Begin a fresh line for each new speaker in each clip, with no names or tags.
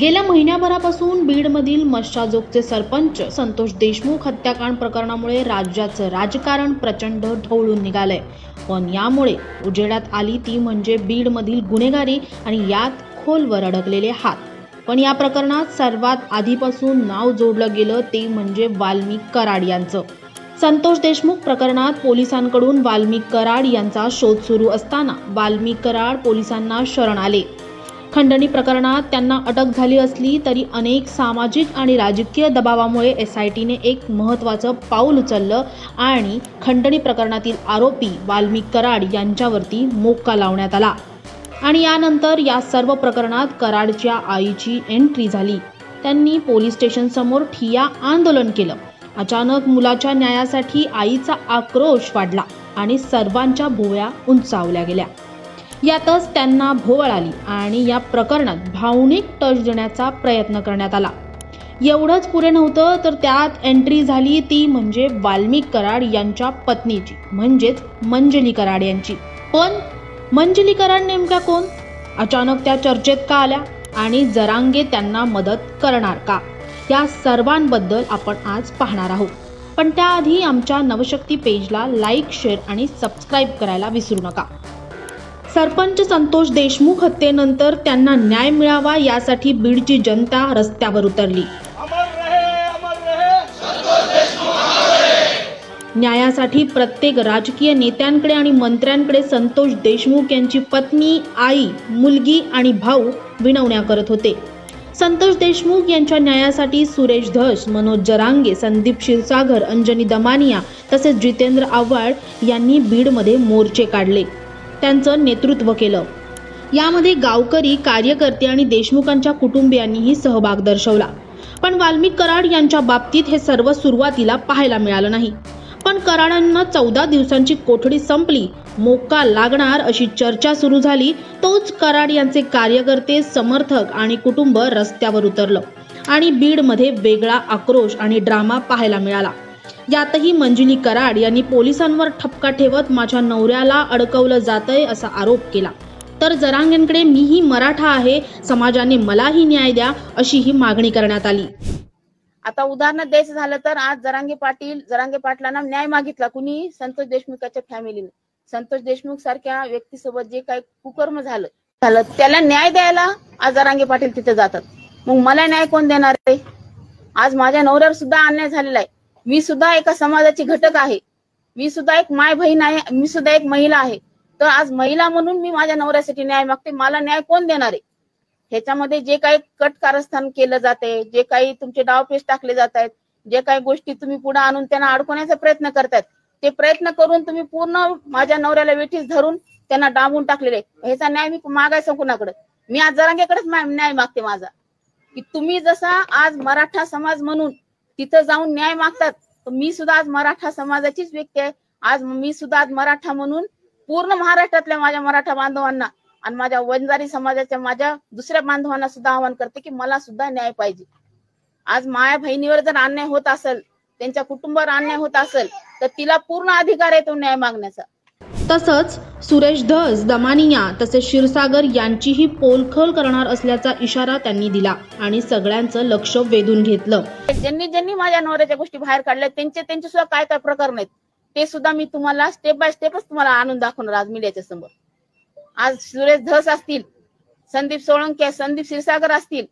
गेल्या महिन्याभरापासून बीडमधील मशाजोगचे सरपंच संतोष देशमुख हत्याकांड प्रकरणामुळे राज्याचं राजकारण प्रचंड ढवळून निघालंय। पण यामुळे उजेडात आली ती म्हणजे बीडमधील गुन्हेगारी आणि यात खोलवर अडकलेले हात। पण या प्रकरणात सर्वात आधीपासून नाव जोडलं गेलं ते म्हणजे वाल्मिक कराड यांचं। संतोष देशमुख प्रकरणात पोलिसांकडून वाल्मिक कराड यांचा शोध सुरू असताना वाल्मिक कराड पोलिसांना शरण आले। खंडणी प्रकरणात त्यांना अटक झाली असली तरी अनेक सामाजिक आणि राजकीय दबावामुळे SITने एक महत्त्वाचं पाऊल उचललं आणि खंडणी प्रकरणातील आरोपी वाल्मिक कराड यांच्यावरती मोक्का लावण्यात आला। आणि यानंतर या सर्व प्रकरणात कराडच्या आईची एंट्री झाली। त्यांनी पोलीस स्टेशन समोर ठिय्या आंदोलन केलं। अचानक मुलाच्या न्यायासाठी आईचा आक्रोश वाढला आणि सर्वांच्या भुवया उंचावल्या गेल्या। यातच त्यांना भोवळ आली आणि या प्रकरणात भावनिक टच देण्याचा प्रयत्न करण्यात आला। एवढंच पुरे नव्हतं तर त्यात एंट्री झाली ती म्हणजे वाल्मिक कराड यांच्या पत्नीची म्हणजेच मंजली कराड यांची। पण मंजली कराड नेमक्या कोण? अचानक त्या चर्चेत का आल्या आणि जरांगे त्यांना मदत करणार का? या सर्वांबद्दल आपण आज पाहणार आहोत। पण त्याआधी आमच्या नवशक्ती पेजला लाईक, शेअर आणि सबस्क्राईब करायला विसरू नका। सरपंच संतोष देशमुख हत्येनंतर त्यांना न्याय मिळावा यासाठी बीडची जनता रस्त्यावर उतरली। न्यायासाठी प्रत्येक राजकीय नेत्यांकडे आणि मंत्र्यांकडे संतोष देशमुख यांची पत्नी, आई, मुलगी आणि भाऊ विनवण्या करत होते। संतोष देशमुख यांच्या न्यायासाठी सुरेश धस, मनोज जरांगे, संदीप क्षीरसागर, अंजनी दमानिया तसेच जितेंद्र आव्हाड यांनी बीडमध्ये मोर्चे काढले, त्यांचं नेतृत्व केलं। यामध्ये गावकरी, कार्यकर्ते आणि देशमुखांच्या कुटुंबियांनीही सहभाग दर्शवला। पण वाल्मिक कराड यांच्या बाबतीत हे सर्व सुरुवातीला पाहायला मिळालं नाही। पण कराडांना 14 दिवसांची कोठडी संपली, मोक्का लागणार अशी चर्चा सुरू झाली। तोच कराड यांचे कार्यकर्ते, समर्थक आणि कुटुंब रस्त्यावर उतरलं आणि बीडमध्ये वेगळा आक्रोश आणि ड्रामा पाहायला मिळाला। यातही मंजली कराड यांनी पोलिसांवर ठपका ठेवत माझ्या नवऱ्याला अडकवलं जातंय असा आरोप केला। तर जरांगेंकडे मीही मराठा आहे, समाजाने मलाही न्याय द्या अशी ही मागणी करण्यात आली।
आता उदाहरण द्यायचं झालं तर आज जरांगे पाटलांना न्याय मागितला कुणी? संतोष देशमुखाच्या फॅमिलीने। संतोष देशमुख सारख्या व्यक्तीसोबत जे काही कुकर्म झालं त्याला न्याय द्यायला आज जरांगे पाटील तिथे जातात। मग मला न्याय कोण देणार आहे? आज माझ्या नवऱ्यावर सुद्धा अन्याय झालेला आहे। मी सुद्धा एका समाजाची घटक आहे, मी सुद्धा एक माय बहीण आहे, मी सुद्धा एक महिला आहे। तर आज महिला म्हणून मी माझ्या नवऱ्यासाठी न्याय मागते, मला न्याय कोण देणार आहे? ह्याच्यामध्ये जे काही कटकारस्थान केलं जाते, जे काही तुमचे डावपेच टाकले जात आहेत, जे काही गोष्टी तुम्ही पुढे आणून त्यांना अडकवण्याचा प्रयत्न करतायत, ते प्रयत्न करून तुम्ही पूर्ण माझ्या नवऱ्याला वेठीस धरून त्यांना डांबून टाकलेले। ह्याचा न्याय मी मागायचं कुणाकडे? मी आज जरांगेकडेच न्याय मागते माझा, की तुम्ही जसा आज मराठा समाज म्हणून तिथं जाऊन न्याय मागतात, तर मी सुद्धा आज मराठा समाजाचीच व्यक्ती आहे। आज मी सुद्धा आज मराठा म्हणून पूर्ण महाराष्ट्रातल्या माझ्या मराठा बांधवांना आणि माझ्या वंजारी समाजाच्या माझ्या दुसऱ्या बांधवांना सुद्धा आवाहन करते की मला सुद्धा न्याय पाहिजे। आज माया बहिणीवर जर अन्याय होत असेल, त्यांच्या कुटुंबावर अन्याय होत असेल, तर तिला पूर्ण अधिकार आहे तो न्याय मागण्याचा।
तसंच सुरेश धस, दमानिया तसेच क्षीरसागर यांचीही पोलखोल करणार असल्याचा इशारा त्यांनी दिला आणि सगळ्यांचं लक्ष वेधून घेतलं।
ज्यांनी माझ्या नवऱ्याच्या गोष्टी बाहेर काढल्या त्यांचे सुद्धा काय काय प्रकरण आहेत ते सुद्धा मी तुम्हाला स्टेप बाय स्टेपच तुम्हाला आणून दाखवणार आज मीडियाच्या समोर। आज सुरेश धस असतील, संदीप सोळंके, संदीप क्षीरसागर असतील,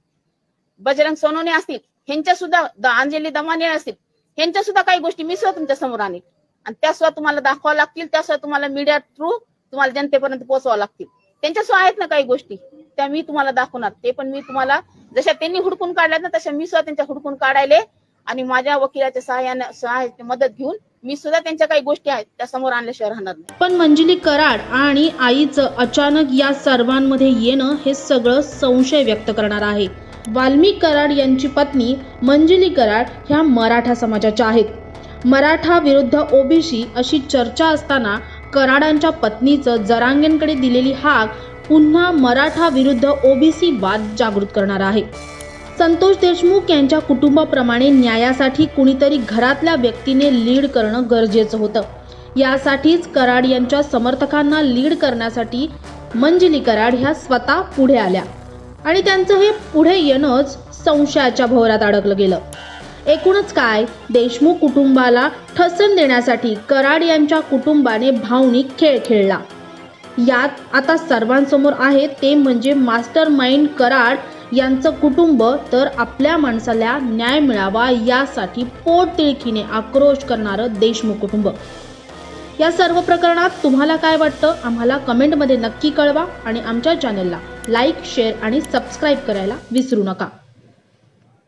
बजरंग सोनवणे असतील, ह्यांच्या सुद्धा अंजली दमानिया असतील, ह्यांच्या सुद्धा काही गोष्टी मी सुद्धा तुमच्या समोर आणीन आणि त्या सुद्धा तुम्हाला दाखवावं लागतील, त्या सुद्धा तुम्हाला मीडिया थ्रू तुम्हाला जनतेपर्यंत पोहोचवावं लागतील। त्यांच्या सुद्धा आहेत ना काही गोष्टी, त्या मी तुम्हाला दाखवणार। ते पण मी तुम्हाला जशा त्यांनी हुडकून काढल्यात ना तशा मी सुद्धा त्यांच्या हुडकून काढायले आणि माझ्या वकिलाच्या सहाय्याने मदत घेऊन मी सुद्धा त्यांच्या काही गोष्टी आहेत त्या समोर आणल्याशिवाय राहणार नाही।
पण मंजली कराड आणि आईचं अचानक या सर्वांमध्ये येणं हे सगळं संशय व्यक्त करणार आहे। वाल्मिक कराड यांची पत्नी मंजली कराड ह्या मराठा समाजाच्या आहेत। मराठा विरुद्ध OBC अशी चर्चा असताना कराडांच्या पत्नीचं जरांगेंकडे दिलेली हाक पुन्हा मराठा विरुद्ध OBC वाद जागृत करणार आहे। संतोष देशमुख यांच्या कुटुंबाप्रमाणे न्यायासाठी कुणीतरी घरातल्या व्यक्तीने लीड करणं गरजेचं होतं। यासाठीच कराड यांच्या समर्थकांना लीड करण्यासाठी मंजली कराड ह्या स्वतः पुढे आल्या आणि त्यांचं हे पुढे येणंच संशयाच्या भोवऱ्यात अडकलं गेलं. एकूणच काय, देशमुख कुटुंबाला ठसन देण्यासाठी कराड यांच्या कुटुंबाने भावनिक खेळ खेळला. यात आता सर्वांसमोर आहे ते म्हणजे मास्टर माइंड कराड यांचं कुटुंब तर आपल्या माणसाला न्याय मिळावा यासाठी पोटतिळकीने आक्रोश करणारं देशमुख कुटुंब. या सर्व प्रकरणात तुम्हाला काय वाटतं आम्हाला कमेंटमध्ये नक्की कळवा आणि आमच्या चॅनलला लाईक, शेअर आणि सबस्क्राईब करायला विसरू नका.